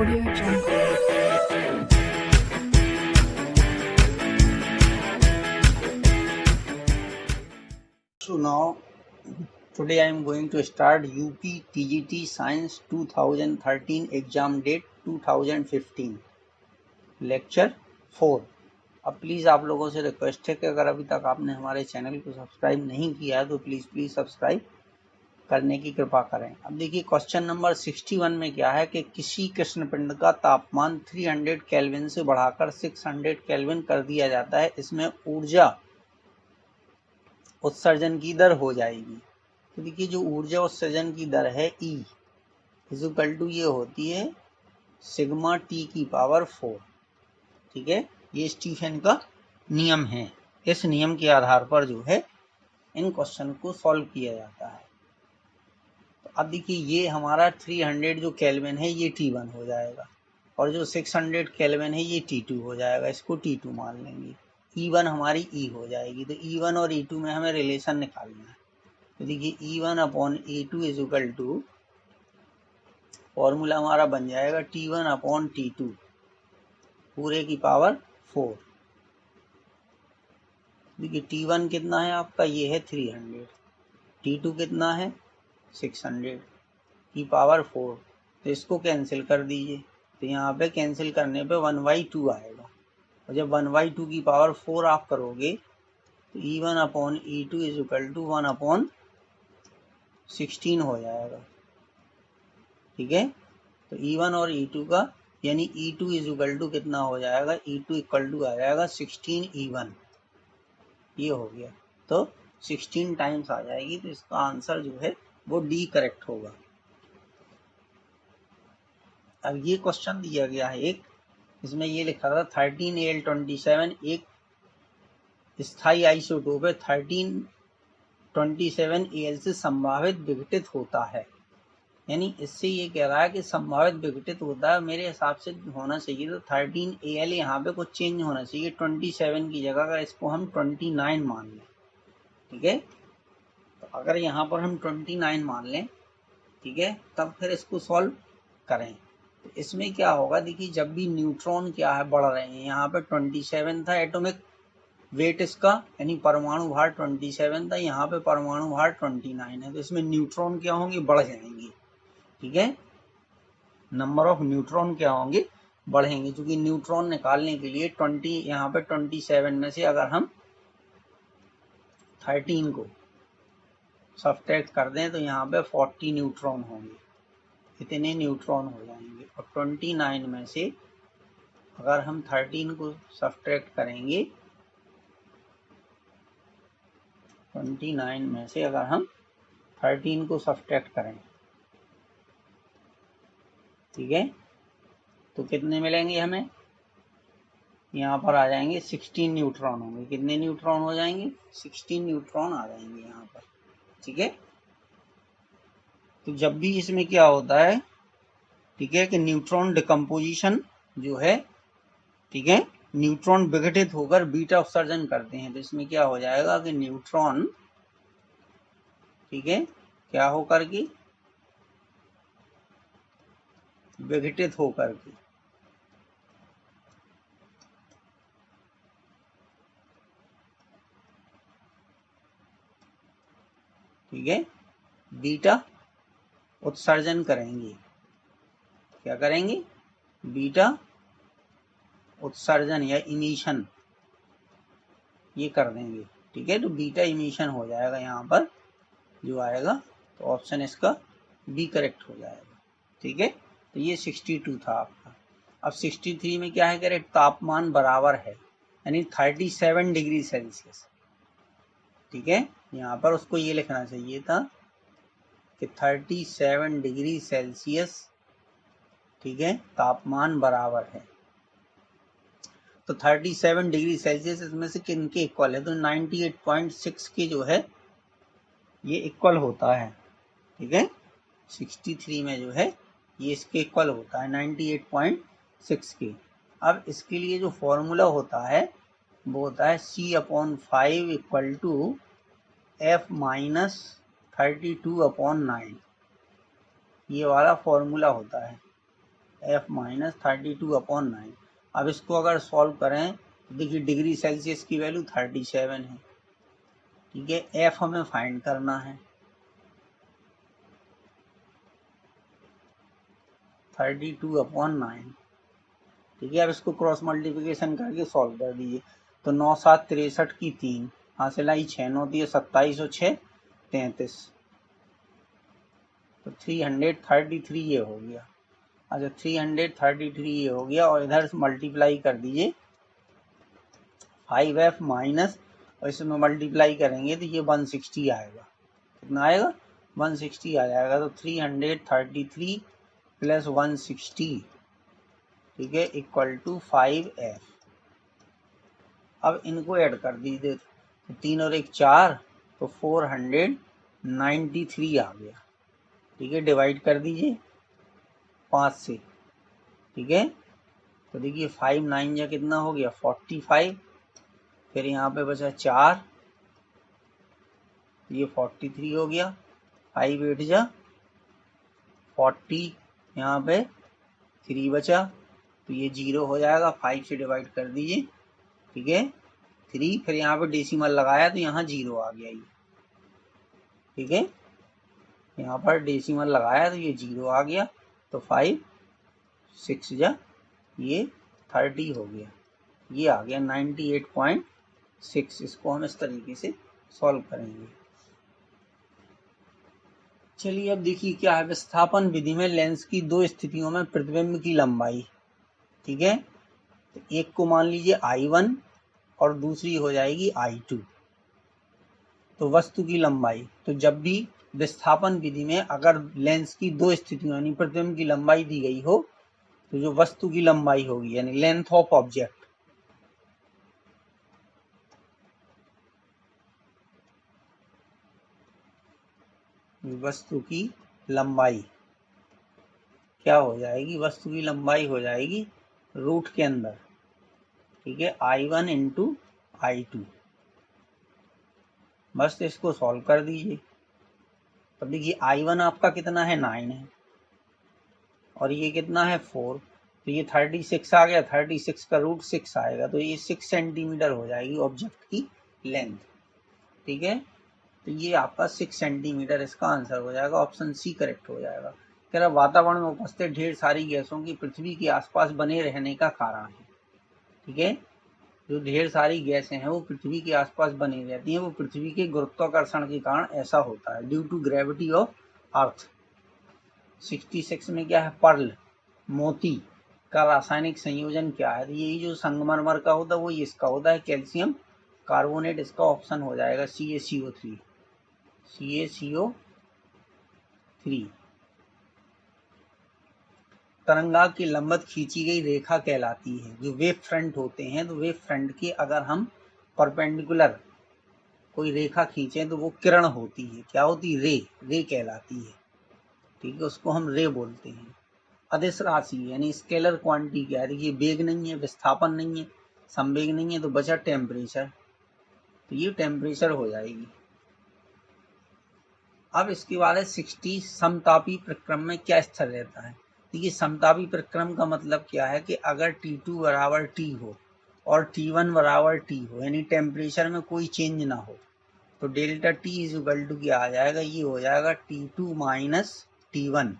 Audio Jungle. So now today I am going to start UP TGT Science 2013 exam date 2015 lecture 4। अब please आप लोगों से request है कि अगर अभी तक आपने हमारे चैनल को सब्सक्राइब नहीं किया है तो प्लीज़ सब्सक्राइब करने की कृपा करें। अब देखिए क्वेश्चन नंबर 61 में क्या है कि किसी कृष्णपिंड का तापमान 300 केल्विन से बढ़ाकर 600 केल्विन कर दिया जाता है, इसमें ऊर्जा उत्सर्जन की दर हो जाएगी। तो देखिए जो ऊर्जा उत्सर्जन की दर है E इक्वल टू ये होती है सिग्मा T की पावर 4। ठीक है, ये स्टीफन का नियम है। इस नियम के आधार पर जो है इन क्वेश्चन को सॉल्व किया जाता है। तो अब देखिए ये हमारा 300 जो केल्विन है ये T1 हो जाएगा और जो 600 केल्विन है ये T2 हो जाएगा, इसको T2 मान लेंगे। E1 हमारी E हो जाएगी। तो E1 और E2 में हमें रिलेशन निकालना है। तो देखिए E1 upon E2 is equal to formula हमारा बन जाएगा T1 अपॉन T2 पूरे की पावर 4। देखिए T1 कितना है आपका, ये है 300, T2 कितना है 600 की पावर 4। तो इसको कैंसिल कर दीजिए। तो यहाँ पे कैंसिल करने पे 1/2 आएगा और जब 1/2 की पावर 4 आप करोगे तो E1 upon E2 is equal to 1 upon 16 हो जाएगा। ठीक है, तो E1 और E2 का यानी E2 इज इक्वल टू कितना हो जाएगा, E2 इक्वल टू आ जाएगा 16 E1, ये हो गया। तो 16 टाइम्स आ जाएगी। तो इसका आंसर जो है वो डी करेक्ट होगा। अब ये क्वेश्चन दिया गया है एक, इसमें ये लिखा था 13Al27 एक स्थायी आइसोटोप है 1327Al से संभावित विघटित होता है। यानी इससे ये कह रहा है कि संभावित विघटित होता है। मेरे हिसाब से होना चाहिए तो 13Al यहाँ पे कुछ चेंज होना चाहिए 27 की जगह, अगर इसको हम 29 मान लें। ठीक है, तो अगर यहाँ पर हम 29 मान लें, ठीक है, तब फिर इसको सॉल्व करें। तो इसमें क्या होगा, देखिए जब भी न्यूट्रॉन क्या है बढ़ रहे हैं, यहाँ पे 27 था एटॉमिक वेट इसका, यानी परमाणु भार 27 था, यहाँ पे परमाणु भार 29 है। तो इसमें न्यूट्रॉन क्या होंगे, बढ़ जाएंगे। ठीक है, नंबर ऑफ न्यूट्रॉन क्या होंगे, बढ़ेंगे। क्योंकि न्यूट्रॉन निकालने के लिए 20 यहाँ पे 27 में से अगर हम 13 को सब्ट्रैक्ट कर दें तो यहाँ पे 40 न्यूट्रॉन होंगे, इतने न्यूट्रॉन हो जाएंगे। और 29 में से अगर हम 13 को सब्ट्रैक्ट करेंगे, 29 में से अगर हम 13 को सब्ट्रैक्ट करें, ठीक है, तो कितने मिलेंगे हमें, यहाँ पर आ जाएंगे 16 न्यूट्रॉन होंगे। कितने न्यूट्रॉन हो जाएंगे, 16 न्यूट्रॉन आ जाएंगे यहाँ पर। ठीक है, तो जब भी इसमें क्या होता है, ठीक है, कि न्यूट्रॉन डिकम्पोजिशन जो है, ठीक है, न्यूट्रॉन विघटित होकर बीटा उत्सर्जन करते हैं। तो इसमें क्या हो जाएगा कि न्यूट्रॉन, ठीक है, क्या होकर के विघटित होकर के, ठीक है, बीटा उत्सर्जन करेंगे। क्या करेंगे, बीटा उत्सर्जन या इमिशन ये कर देंगे। ठीक है, तो बीटा इमिशन हो जाएगा यहाँ पर जो आएगा, तो ऑप्शन इसका बी करेक्ट हो जाएगा। ठीक है, तो ये 62 था आपका। अब 63 में क्या है, कह रहे तापमान बराबर है, यानी 37 डिग्री सेल्सियस। ठीक है, यहाँ पर उसको ये लिखना चाहिए था कि 37 डिग्री सेल्सियस, ठीक है, तापमान बराबर है। तो 37 डिग्री सेल्सियस इसमें से किनके इक्वल है, तो 98.6 के जो है ये इक्वल होता है। ठीक है, 63 में जो है ये इसके इक्वल होता है 98.6 के। अब इसके लिए जो फॉर्मूला होता है वो होता है C/5 equal to F minus 32/9, ये वाला फॉर्मूला होता है। F minus 32/9। अब इसको अगर सॉल्व करें तो देखिए डिग्री सेल्सियस की वैल्यू 37 है। ठीक है, F हमें फाइंड करना है 32/9। ठीक है, अब इसको क्रॉस मल्टीप्लिकेशन करके सॉल्व कर दीजिए। तो 9 7 63 की 3 हासिल आई 6 9 दिए 27 और 6 33, तो 333 ये हो गया। अच्छा 333 ये हो गया, और इधर मल्टीप्लाई कर दीजिए 5F माइनस, और इसमें मल्टीप्लाई करेंगे तो ये 160 आएगा। कितना आएगा? 160 आ जाएगा। तो 333 प्लस 160, ठीक है, इक्वल टू 5F। अब इनको ऐड कर दीजिए, तो 3 और 1 4, तो 493 आ गया। ठीक है, डिवाइड कर दीजिए 5 से। ठीक है, तो देखिए 5 9 या कितना हो गया 45, फिर यहाँ पे बचा 4, ये 43 हो गया। 5 8 जा 40, यहाँ पे 3 बचा, तो ये 0 हो जाएगा। 5 से डिवाइड कर दीजिए। ठीक है, 3, फिर यहाँ पे डेसिमल लगाया तो यहाँ 0 आ गया ये। ठीक है, यहाँ पर डेसिमल लगाया तो ये 0 आ गया। तो 5 6 जा ये 30 हो गया, ये आ गया 98.6। इसको हम इस तरीके से सॉल्व करेंगे। चलिए अब देखिए क्या है, विस्थापन विधि में लेंस की दो स्थितियों में प्रतिबिंब की लंबाई। ठीक है, तो एक को मान लीजिए I1 और दूसरी हो जाएगी I2। तो वस्तु की लंबाई, तो जब भी विस्थापन विधि में अगर लेंस की दो स्थितियों यानी प्रतिबिंब की लंबाई दी गई हो, तो जो वस्तु की लंबाई होगी यानी लेंथ ऑफ ऑब्जेक्ट, वस्तु की लंबाई क्या हो जाएगी? वस्तु की लंबाई हो जाएगी रूट के अंदर। ठीक है, I1 इंटू I2। बस इसको सॉल्व कर दीजिए। तब देखिए I1 आपका कितना है 9 है, और ये कितना है 4, तो ये 36 आ गया। 36 का रूट 6 आएगा, तो ये 6 सेंटीमीटर हो जाएगी ऑब्जेक्ट की लेंथ। ठीक है, तो ये आपका 6 सेंटीमीटर इसका आंसर हो जाएगा। ऑप्शन सी करेक्ट हो जाएगा। कह रहा वातावरण में उपस्थित ढेर सारी गैसों की पृथ्वी के आसपास बने रहने का कारण है। ठीक है, जो ढेर सारी गैसें हैं वो पृथ्वी के आसपास बनी रहती हैं, वो पृथ्वी के गुरुत्वाकर्षण के कारण ऐसा होता है, due to gravity of Earth. 66 में क्या है, पर्ल मोती का रासायनिक संयोजन क्या है? तो यही जो संगमरमर का होता है वो इसका होता है कैल्शियम कार्बोनेट। इसका ऑप्शन हो जाएगा CaCO3। CaCO3। तरंगाग्र की लंबवत खींची गई रेखा कहलाती है। जो वेव फ्रंट होते हैं, तो वेव फ्रंट के अगर हम परपेंडिकुलर कोई रेखा खींचे तो वो किरण होती है। क्या होती? रे कहलाती है। ठीक है, उसको हम रे बोलते हैं। अदिश राशि यानी स्केलर क्वांटिटी क्या है? देखिए वेग नहीं है, विस्थापन नहीं है, संवेग नहीं है, तो बचा टेम्परेचर, तो ये टेम्परेचर हो जाएगी। अब इसके बाद है 60 समतापी प्रक्रम में क्या स्थिर रहता है? देखिए समतापी प्रक्रम का मतलब क्या है कि अगर T2 बराबर T हो और T1 बराबर T हो, यानी टेम्परेचर में कोई चेंज ना हो, तो delta T is equal to क्या आ जाएगा? ये हो जाएगा T2 माइनस T1।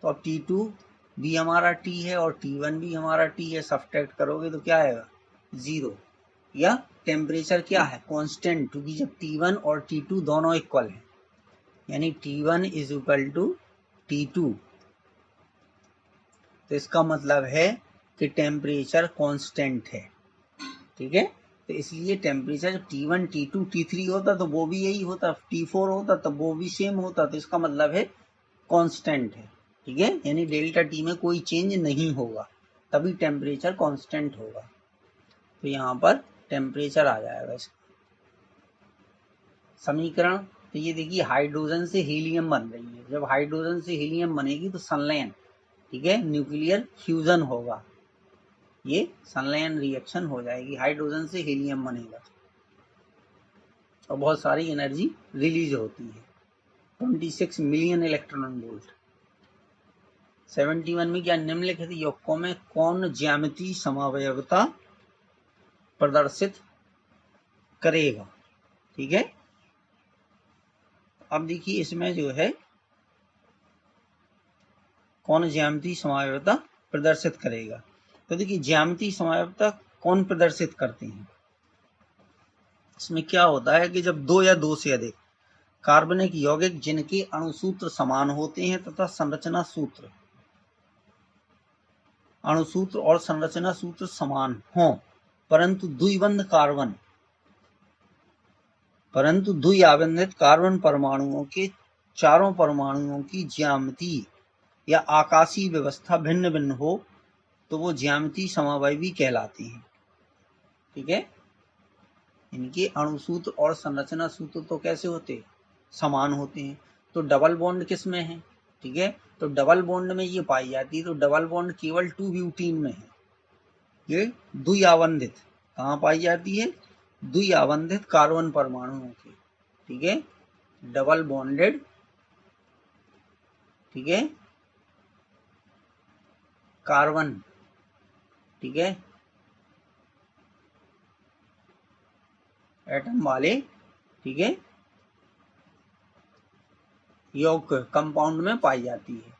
तो अब T2 भी हमारा T है और T1 भी हमारा T है, सब्ट्रैक्ट करोगे तो क्या आएगा? 0। या टेम्परेचर क्या है? कांस्टेंट, क्योंकि जब T1 और T2 दोनों इक्वल हैं, यानी T1 is equal to T2, तो इसका मतलब है कि टेम्परेचर कांस्टेंट है। ठीक है, तो इसलिए टेम्परेचर जब T1 T2 T3 होता तो वो भी यही होता, T4 होता तब वो भी सेम होता, तो इसका मतलब है कांस्टेंट है। ठीक है, यानी डेल्टा T में कोई चेंज नहीं होगा, तभी टेम्परेचर कांस्टेंट होगा। तो यहाँ पर टेम्परेचर आ जाएगा इसका समीकरण। तो ये देखिए हाइड्रोजन से हीलियम बन रही है। जब हाइड्रोजन से हीलियम बनेगी तो संलयन, ठीक है, न्यूक्लियर फ्यूजन होगा, ये संलयन रिएक्शन हो जाएगी, हाइड्रोजन से हीलियम बनेगा और बहुत सारी एनर्जी रिलीज होती है, 26 मिलियन इलेक्ट्रॉन वोल्ट। 71 में क्या निम्नलिखित यौगिकों में कौन ज्यामितीय समवयवता प्रदर्शित करेगा। ठीक है, अब देखिए इसमें जो है कौन ज्यामितीय समवयवता प्रदर्शित करेगा। तो देखिए ज्यामितीय समवयवता कौन प्रदर्शित करते हैं, इसमें क्या होता है कि जब दो या दो से अधिक कार्बनिक यौगिक जिनके अणुसूत्र समान होते हैं तथा संरचना सूत्र अणुसूत्र और संरचना सूत्र समान हों, परंतु द्विआबंधित कार्बन परमाणुओं के चारों परमाणुओं की ज्यामितीय या आकाशीय व्यवस्था भिन्न भिन्न हो तो वो ज्यामितीय समवयवी कहलाते हैं। ठीक है, इनके अणुसूत्र और संरचना सूत्र तो कैसे होते, समान होते हैं। तो डबल बॉन्ड किस में है, ठीक है, तो डबल बॉन्ड में ये पाई जाती है। तो डबल बॉन्ड केवल 2 ब्यूटीन में है। ये द्विआबंधित कहाँ पाई जाती है, द्विआबंधित कार्बन परमाणुओं के। ठीक है, डबल बॉन्डेड, ठीक है, कार्बन, ठीक है, एटम वाले, ठीक है, यौगिक कंपाउंड में पाई जाती है।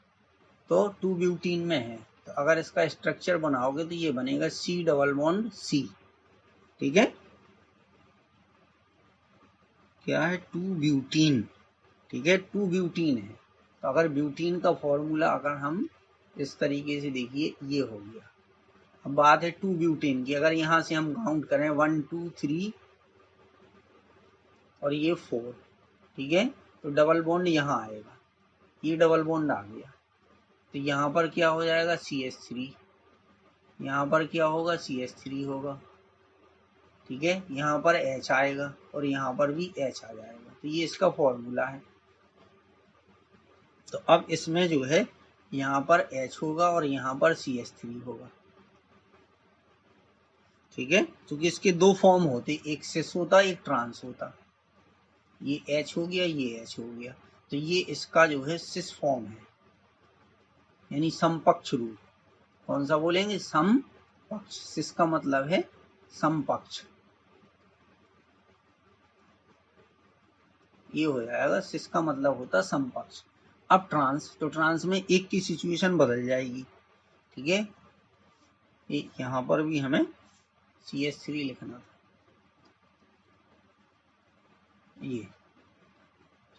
तो 2 ब्यूटीन में है। तो अगर इसका स्ट्रक्चर बनाओगे तो ये बनेगा C डबल बॉन्ड C। ठीक है, क्या है, 2 ब्यूटीन। ठीक है, 2 ब्यूटीन है। तो अगर ब्यूटीन का फॉर्मूला अगर हम इस तरीके से देखिए, ये हो गया। अब बात है 2 ब्यूटेन की। अगर यहां से हम काउंट करें 1 2 3 और ये 4, ठीक है, तो डबल बॉन्ड यहाँ आएगा, ये डबल बॉन्ड आ गया। तो यहाँ पर क्या हो जाएगा, CH3, यहाँ पर क्या होगा, CH3 होगा। ठीक है, यहाँ पर H आएगा और यहाँ पर भी H आ जाएगा। तो ये इसका फॉर्मूला है। तो अब इसमें जो है यहाँ पर H होगा और यहाँ पर CH3 होगा। ठीक है, क्योंकि इसके दो फॉर्म होते, एक सिस होता एक ट्रांस होता। ये H हो गया, ये H हो गया। तो ये इसका जो है सिस फॉर्म है, यानी समपक्ष रूप। कौन सा बोलेंगे, समपक्ष। सिस का मतलब है समपक्ष, ये हो जाएगा। सिस का मतलब होता समपक्ष। अब ट्रांस, तो ट्रांस में एक की सिचुएशन बदल जाएगी। ठीक है, यहां पर भी हमें CH3 लिखना था। ये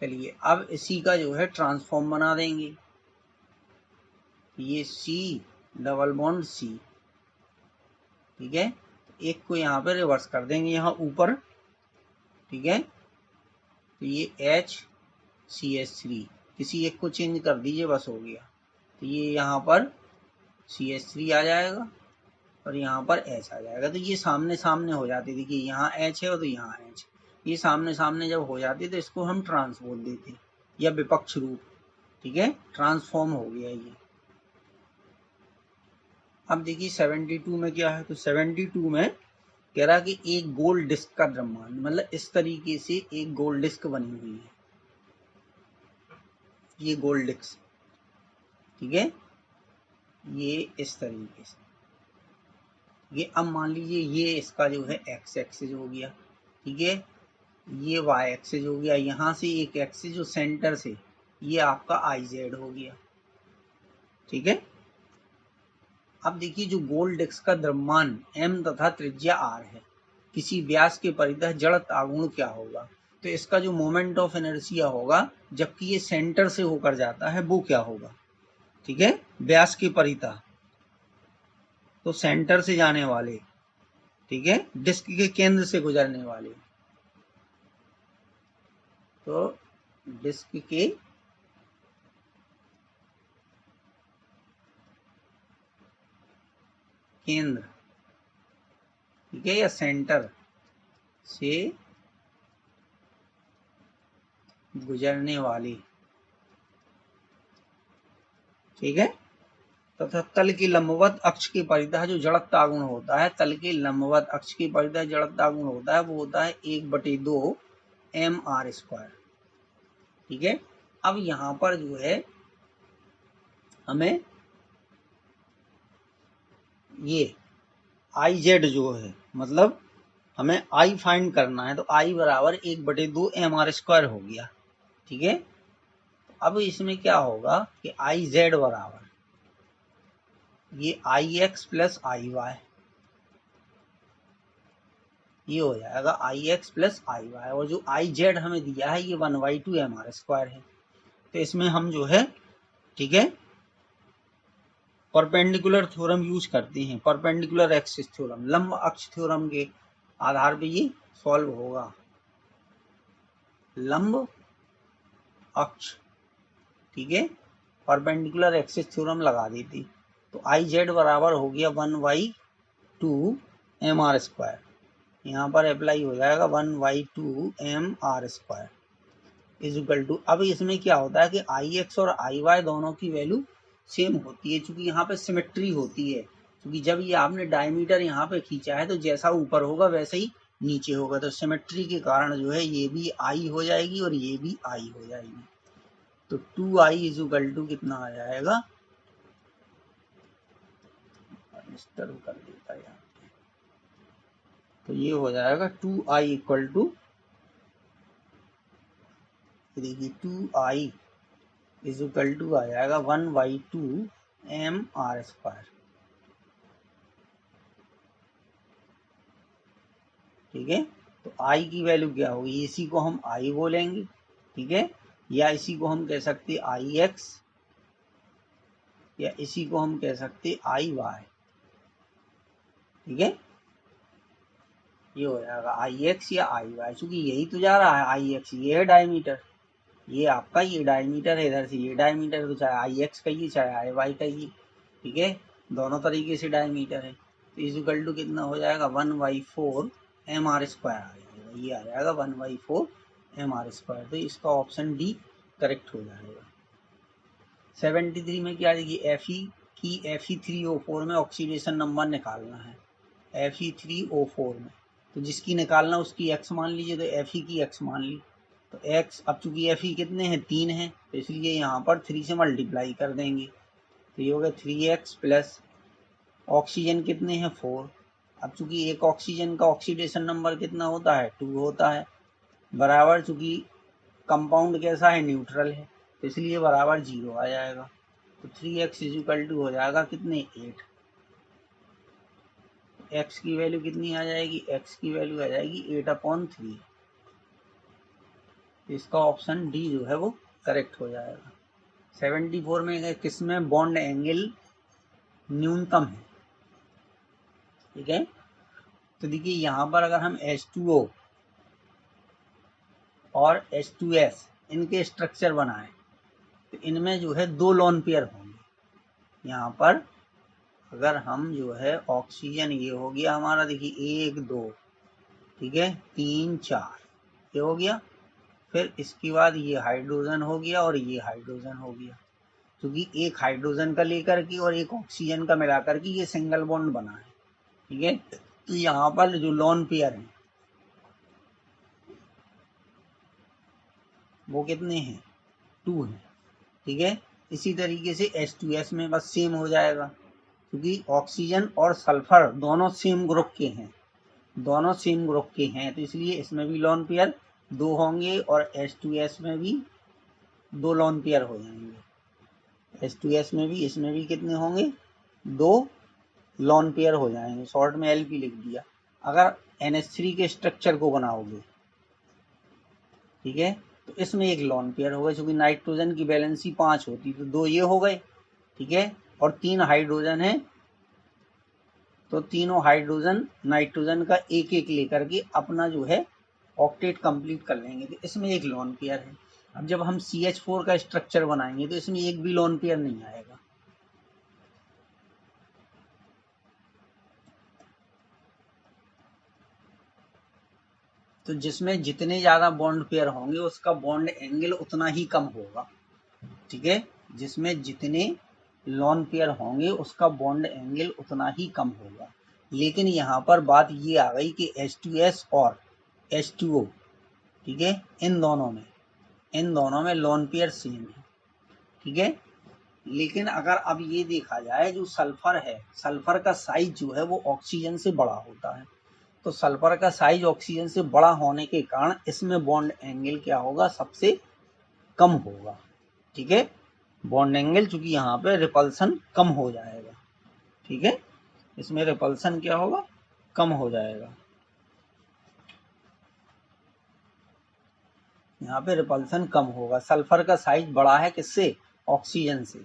चलिए, अब इसी का जो है ट्रांसफॉर्म बना देंगे। ये C डबल बॉन्ड C, ठीक है, एक को यहाँ पे रिवर्स कर देंगे यहाँ ऊपर। ठीक है, तो ये HCH3, किसी एक को चेंज कर दीजिए, बस हो गया। तो ये यहाँ पर CH3 आ जाएगा और यहाँ पर H आ जाएगा। तो ये सामने सामने हो जाती, देखिए यहाँ H है और तो यहाँ H, ये सामने सामने जब हो जाती तो इसको हम ट्रांस बोल देते या विपक्ष रूप। ठीक है, ट्रांसफॉर्म हो गया ये। अब देखिए 72 में क्या है, तो 72 में कह रहा कि एक गोल डिस्क का द्रव्यमान, मतलब इस तरीके से एक गोल डिस्क बनी हुई है, ये गोल डिस्क। ठीक है, ये इस तरीके से, ये अब मान लीजिए ये इसका जो है एक्स एक्सिस हो गया। ठीक है, ये वाई एक्सिस हो गया, यहाँ से एक एक्सिस जो सेंटर से, ये आपका IZ हो गया। ठीक है, अब देखिए जो गोल डिस्क का द्रव्यमान m तथा त्रिज्या r है, किसी व्यास के परितः जड़त्व आघूर्ण क्या होगा। तो इसका जो मोमेंट ऑफ इनर्शिया होगा जबकि ये सेंटर से होकर जाता है, वो क्या होगा। ठीक है, व्यास के परितः, तो सेंटर से जाने वाले, ठीक है, डिस्क के केंद्र से गुजरने वाले, तो डिस्क के केंद्र, ठीक है, या सेंटर से गुजरने वाली, ठीक है, तथा तल के लंबवत अक्ष के परितः जो जड़त्व आघूर्ण होता है, तल के लंबवत अक्ष के परितः जड़त्व आघूर्ण होता है, वो होता है 1/2 mr²। ठीक है, अब यहाँ पर जो है हमें ये आई जेड जो है, मतलब हमें आई फाइंड करना है, तो आई बराबर 1/2 mr² हो गया। ठीक है, अब इसमें क्या होगा कि आई जेड बराबर ये आई एक्स प्लस आई वाई, ये हो जाएगा आई एक्स प्लस आई वाई, और जो आई जेड हमें दिया है ये 1/2 mr² है। तो इसमें हम जो है, ठीक है, परपेंडिकुलर थ्योरम यूज करते हैं, परपेंडिकुलर एक्सिस थ्योरम, लंब अक्ष थ्योरम के आधार पे ये सॉल्व होगा। लंब अक्ष, ठीक है, परपेंडिकुलर एक्सिस थ्योरम लगा देती, तो आई जेड बराबर हो गया 1/2 mr², यहाँ पर अप्लाई हो जाएगा 1/2 mr² इज इक्वल टू, अब इसमें क्या होता है कि आई एक्स और आई वाई दोनों की वैल्यू सेम होती है, क्योंकि यहाँ पे सिमेट्री होती है, क्योंकि जब ये आपने डायमीटर यहाँ पे खींचा है तो जैसा ऊपर होगा वैसे ही नीचे होगा, तो सिमेट्री के कारण जो है ये भी आई हो जाएगी और ये भी आई हो जाएगी। तो 2i इज इक्वल टू कितना आ जाएगा, डिस्टर्ब कर देता है यहाँ, तो ये हो जाएगा 2i इक्वल टू, देखिए 2i इज इक्वल टू आ जाएगा 1/2 mr²। ठीक है, तो i की वैल्यू क्या होगी, इसी को हम i बोलेंगे, ठीक है, या इसी को हम कह सकते आई एक्स, या इसी को हम कह सकते आई वाई। ठीक है, ये हो जाएगा आई एक्स या आई वाई, चूंकि यही तो जा रहा है आई एक्स, ये है डायमीटर, ये आपका ये डायमीटर है, इधर से ये डायमीटर, तो चाहे आई एक्स कहिए चाहे आई वाई कहिए, ठीक है, दोनों तरीके से डायमीटर है। तो इज इक्वल टू कितना हो जाएगा 1/4 mr² आ जाएगा, ये आ जाएगा 1/4 mr², तो इसका ऑप्शन डी करेक्ट हो जाएगा। 73 में क्या देखिए, Fe3O4 में ऑक्सीडेशन नंबर निकालना है, Fe3O4 में, तो जिसकी निकालना उसकी x मान लीजिए, तो Fe की x मान ली, तो x, अब चूंकि Fe कितने हैं 3 हैं, तो इसलिए यहाँ पर 3 से मल्टीप्लाई कर देंगे, तो ये हो गया 3x प्लस ऑक्सीजन कितने हैं 4, अब चूंकि एक ऑक्सीजन का ऑक्सीडेशन नंबर कितना होता है 2 होता है, बराबर चूंकि कंपाउंड कैसा है न्यूट्रल है, तो इसलिए बराबर 0 आ जाएगा, तो 3x इज इक्वल टू हो जाएगा कितने 8, x की वैल्यू कितनी आ जाएगी, x की वैल्यू आ जाएगी 8/3, इसका ऑप्शन डी जो है वो करेक्ट हो जाएगा। 74 में किसमें बॉन्ड एंगल न्यूनतम है, ठीक है, तो देखिए यहाँ पर अगर हम H2O और H2S इनके स्ट्रक्चर बनाएं, तो इनमें जो है 2 लोन पेयर होंगे। यहाँ पर अगर हम जो है ऑक्सीजन, ये हो गया हमारा, देखिए 1 2, ठीक है, 3 4, ये हो गया, फिर इसके बाद ये हाइड्रोजन हो गया और ये हाइड्रोजन हो गया, क्योंकि एक हाइड्रोजन का लेकर के और एक ऑक्सीजन का मिलाकर के ये सिंगल बॉन्ड बना है। ठीक है, तो यहाँ पर जो लोन पेयर है वो कितने हैं 2 हैं। ठीक है, इसी तरीके से H2S में बस सेम हो जाएगा, क्योंकि ऑक्सीजन और सल्फर दोनों सेम ग्रुप के हैं, दोनों सेम ग्रुप के हैं, तो इसलिए इसमें भी लोन पेयर 2 होंगे और H2S में भी 2 लोन पेयर हो जाएंगे। H2S में भी, इसमें भी कितने होंगे 2 लोन पेयर हो जाएंगे, शॉर्ट में LP लिख दिया। अगर NH3 के स्ट्रक्चर को बनाओगे, ठीक है, तो इसमें एक लोन पेयर होगा, क्योंकि नाइट्रोजन की वैलेंसी 5 होती, तो 2 ये हो गए, ठीक है, और 3 हाइड्रोजन है, तो तीनों हाइड्रोजन नाइट्रोजन का एक एक लेकर के अपना जो है ऑक्टेट कंप्लीट कर लेंगे, तो इसमें एक लोन पेयर है। अब जब हम CH4 का स्ट्रक्चर बनाएंगे तो इसमें एक भी लोन पेयर नहीं आएगा। तो जिसमें जितने ज्यादा बॉन्ड पेयर होंगे उसका बॉन्ड एंगल उतना ही कम होगा। ठीक है, जिसमें जितने लोन पेयर होंगे उसका बॉन्ड एंगल उतना ही कम होगा। लेकिन यहाँ पर बात ये आ गई कि H2S और H2O, ठीक है, इन दोनों में लोन पेयर सेम है। ठीक है, लेकिन अगर अब ये देखा जाए जो सल्फर है, सल्फर का साइज जो है वो ऑक्सीजन से बड़ा होता है, तो सल्फर का साइज ऑक्सीजन से बड़ा होने के कारण इसमें बॉन्ड एंगल क्या होगा, सबसे कम होगा। ठीक है, बॉन्ड एंगल चूंकि यहाँ पे रिपल्सन कम हो जाएगा। ठीक है, इसमें रिपल्सन क्या होगा, कम हो जाएगा। यहाँ पे रिपल्सन कम होगा, सल्फर का साइज बड़ा है किससे, ऑक्सीजन से।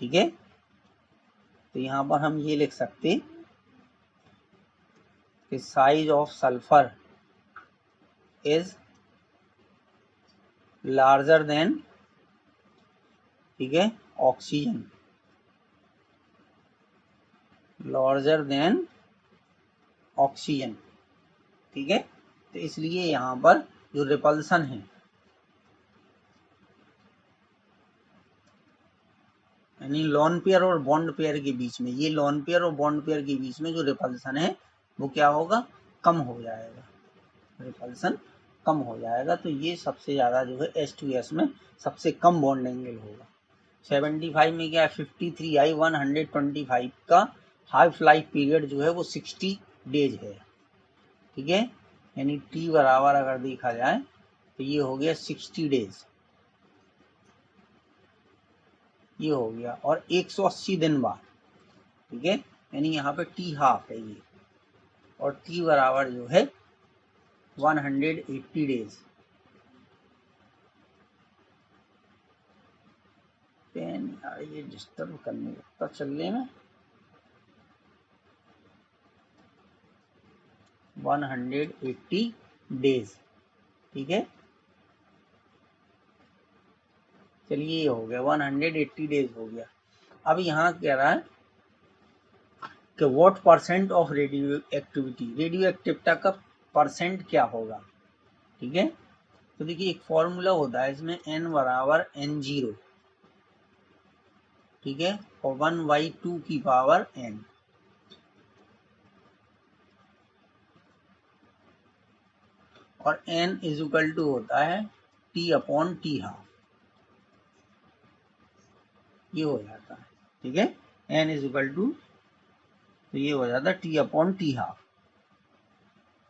ठीक है, तो यहाँ पर हम ये लिख सकते कि size of sulphur is larger than, ठीक है, ऑक्सीजन, लार्जर देन ऑक्सीजन। ठीक है, तो इसलिए यहाँ पर जो रिपल्सन है, यानी लोन पेयर और बॉन्ड पेयर के बीच में, ये लोन पेयर और बॉन्ड पेयर के बीच में जो रिपल्सन है वो क्या होगा, कम हो जाएगा, रिपल्सन कम हो जाएगा। तो ये सबसे ज़्यादा जो है H2S में सबसे कम बॉन्ड एंगल होगा। 75 में क्या है, 53I 125 का हाफ लाइफ पीरियड जो है वो 60 डेज है। ठीक है, यानी T बराबर अगर देखा जाए तो ये हो गया 60 डेज, ये हो गया, और 180 दिन बाद। ठीक है, यानी यहाँ पे T हाफ है ये, और T बराबर जो है 180 डेज। पेन यार ये डिस्टर्ब करने लगता चलने में। 180 डेज। ठीक है, चलिए ये हो गया 180 डेज हो गया। अब यहाँ कह रहा है कि what percent of radio activity, radio activity का परसेंट क्या होगा। ठीक है, तो देखिए एक फॉर्मूला होता है इसमें, n बराबर n0, ठीक है, और 1/2 की पावर n, और n इज इक्वल टू होता है T अपॉन T हाफ, ये हो जाता है। ठीक है, n इज इक्वल टू, तो ये हो जाता है T अपॉन T हाफ।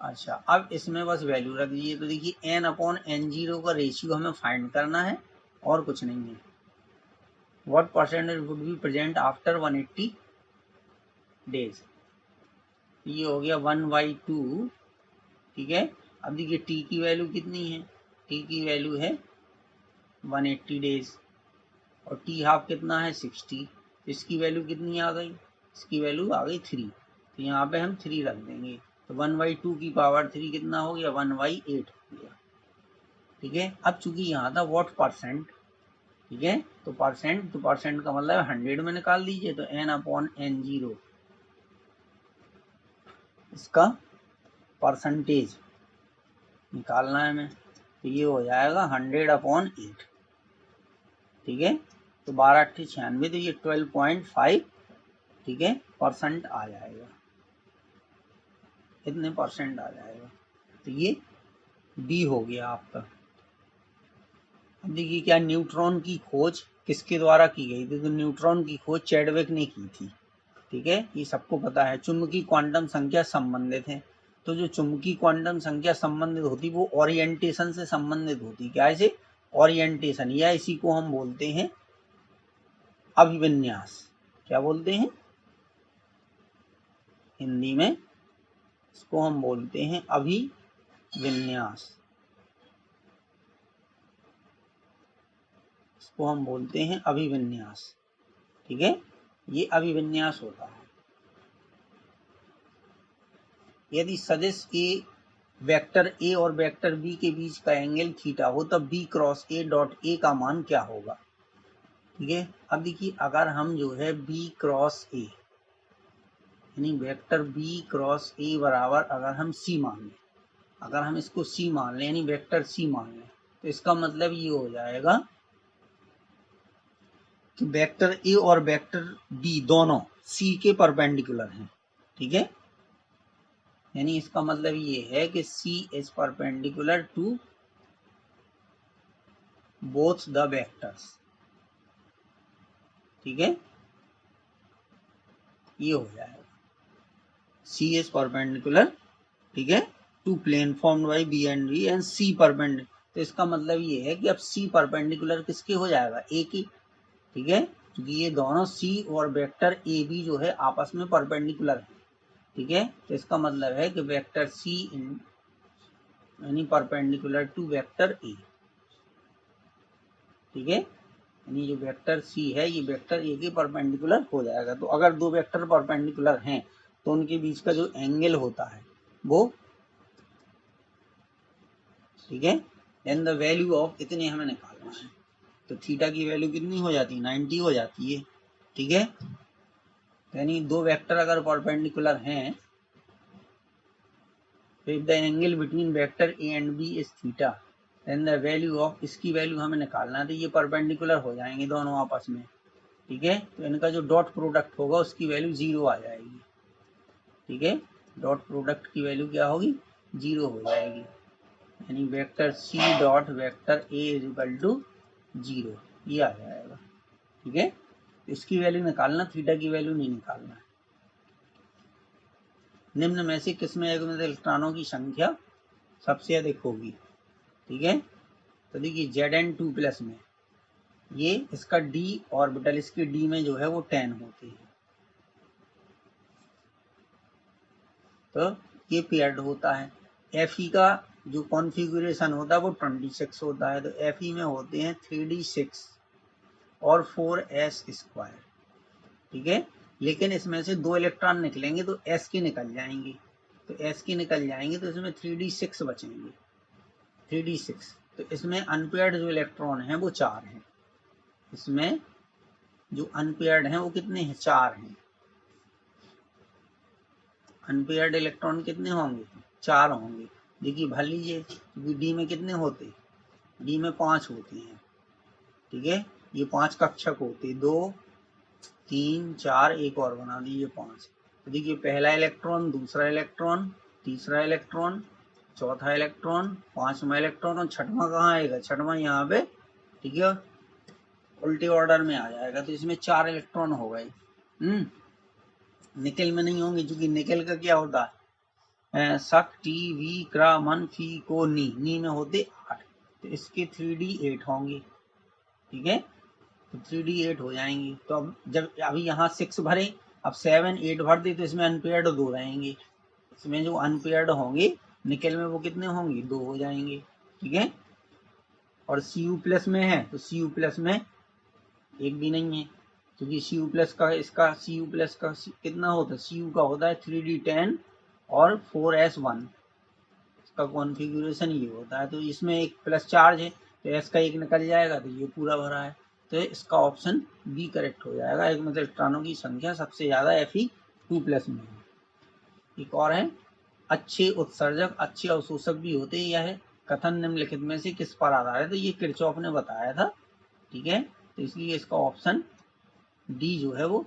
अच्छा, अब इसमें बस वैल्यू रख दीजिए। तो देखिए n अपॉन n0 का रेशियो हमें फाइंड करना है और कुछ नहीं है। What percentage would be present after 180 days, ये हो गया 1/2। ठीक है, अब देखिए t की वैल्यू कितनी है, t की वैल्यू है 180 डेज, और t हाफ कितना है 60, इसकी वैल्यू कितनी आ गई, इसकी वैल्यू आ गई 3, तो यहाँ पे हम 3 रख देंगे। तो 1/2 की पावर 3 कितना हो गया, 1/8 हो गया। ठीक है, अब चूंकि यहाँ था व्हाट परसेंट, ठीक है, तो परसेंट, तो परसेंट का मतलब 100 में निकाल दीजिए। तो n अपॉन n0 इसका परसेंटेज निकालना है हमें, तो ये हो जाएगा 100 अपॉन 8। ठीक है, तो 12×8 = 96, तो ये 12.5, ठीक है, परसेंट आ जाएगा, इतने परसेंट आ जाएगा। तो ये डी हो गया आपका। अब देखिए क्या, न्यूट्रॉन की खोज किसके द्वारा की गई थी, तो न्यूट्रॉन की खोज चैडविक ने की थी। ठीक है, ये सबको पता है। चुंबकीय क्वांटम संख्या संबंधित है, तो जो चुंबकीय क्वांटम संख्या संबंधित होती वो ओरिएंटेशन से संबंधित होती, क्या है, ओरिएंटेशन, या इसी को हम बोलते हैं अभिविन्यास। क्या बोलते हैं हिंदी में, इसको हम बोलते हैं अभिविन्यास, इसको हम बोलते हैं अभिविन्यास। ठीक है, ये अभिविन्यास होता है। यदि सदिश ए, वेक्टर ए और वेक्टर बी के बीच का एंगल थीटा हो, तब B cross A dot A का मान क्या होगा। ठीक है, अब देखिए अगर हम जो है बी क्रॉस ए, यानी वेक्टर बी क्रॉस ए बराबर अगर हम सी मान लें, अगर हम इसको सी मान लें, यानी वेक्टर सी मान लें, तो इसका मतलब ये हो जाएगा कि वेक्टर ए और वेक्टर बी दोनों सी के परपेंडिकुलर हैं। ठीक है, यानी इसका मतलब ये है कि C is perpendicular to both the vectors. ठीक है, ये हो जाएगा सी इज परपेंडिकुलर, ठीक है, to plane formed by B and D and C perpendicular. तो इसका मतलब ये है कि अब सी परपेंडिकुलर किसके हो जाएगा, ए की, ठीक है, क्योंकि ये दोनों सी और वेक्टर ए बी जो है आपस में परपेंडिकुलर है, ठीक है। तो इसका मतलब है कि वेक्टर सी यानी परपेंडिकुलर टू वेक्टर ए, ठीक है, यानी जो वेक्टर सी है ये वेक्टर ए के परपेंडिकुलर हो जाएगा। तो अगर दो वेक्टर परपेंडिकुलर हैं तो उनके बीच का जो एंगल होता है वो, ठीक है, देन द वैल्यू ऑफ, इतने हमें निकालना है, तो थीटा की वैल्यू कितनी हो जाती है, 90 हो जाती है, ठीक है। यानी दो वेक्टर अगर परपेंडिकुलर हैं तो if the angle between vector A and B is theta then the value of, इसकी वैल्यू हमें निकालना है, तो ये परपेंडिकुलर हो जाएंगे दोनों आपस में, ठीक है। तो इनका जो डॉट प्रोडक्ट होगा उसकी वैल्यू 0 आ जाएगी, ठीक है, डॉट प्रोडक्ट की वैल्यू क्या होगी, 0 हो जाएगी, यानी vector C dot vector A is equal to 0, ये आ जाएगा, ठीक है। इसकी वैल्यू निकालना, थीटा की वैल्यू नहीं निकालना है। निम्न में से किसमें इलेक्ट्रॉनों की संख्या सबसे अधिक होगी, ठीक है। तो देखिए Zn2+ में ये इसका d ऑर्बिटल, इसके d में जो है वो 10 होती है, तो ये पेयर्ड होता है। Fe का जो कॉन्फ़िगरेशन होता है वो 26 होता है, तो Fe में होते हैं 3d6 और 4s², ठीक है। लेकिन इसमें से 2 इलेक्ट्रॉन निकलेंगे तो s के निकल जाएंगे, तो s के निकल जाएंगे तो इसमें 3d6 बचेंगे, 3d6। तो इसमें अनपेयर्ड जो इलेक्ट्रॉन हैं वो 4 हैं, इसमें जो अनपेयर्ड हैं वो कितने हैं, 4 हैं। अनपेयर्ड इलेक्ट्रॉन कितने होंगे, 4 होंगे। देखिए भर लीजिए, क्योंकि डी में कितने होते, डी में 5 होते हैं, ठीक है, ये 5 कक्षक होते, 2 3 4, एक और बना दीजिए 5। तो देखिए पहला इलेक्ट्रॉन, दूसरा इलेक्ट्रॉन, तीसरा इलेक्ट्रॉन, चौथा इलेक्ट्रॉन, 5वां इलेक्ट्रॉन, और छठवां कहाँ आएगा, छठवां यहाँ पे, ठीक है, उल्टे ऑर्डर में आ जाएगा। तो इसमें 4 इलेक्ट्रॉन हो गए। निकल में नहीं होंगे, क्योंकि निकल का क्या होता है, सक टी वी क्रा मन फी को नी में होते 8, तो इसके 3d8 होंगे, ठीक है, तो 3d8 हो जाएंगे। तो अब जब अभी यहाँ 6 भरे, अब 7 8 भर दे तो इसमें अनपेयर्ड 2 रहेंगे, इसमें जो अनपेयर्ड होंगे निकल में वो कितने होंगे, 2 हो जाएंगे, ठीक है। और Cu+ में है तो Cu+ में एक भी नहीं है, क्योंकि Cu+ का, इसका Cu+ का कितना होता है, Cu का होता है 3d10 और 4s1, इसका कॉन्फ़िगरेशन ये होता है। तो इसमें एक प्लस चार्ज है तो s का एक निकल जाएगा, तो ये पूरा भरा है, तो इसका ऑप्शन बी करेक्ट हो जाएगा। एक मतलब इलेक्ट्रॉनों की संख्या सबसे ज्यादा Fe2+ में है। एक और है, अच्छे उत्सर्जक अच्छे अवशोषक भी होते हैं, यह कथन निम्नलिखित में से किस पर आधारित है, तो ये किरचॉफ ने बताया था, ठीक है, तो इसलिए इसका ऑप्शन डी जो है वो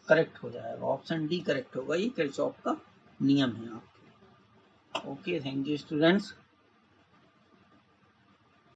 करेक्ट हो जाएगा, ऑप्शन डी करेक्ट होगा, ये किरचॉफ का नियम है आपके। Okay, thank you students.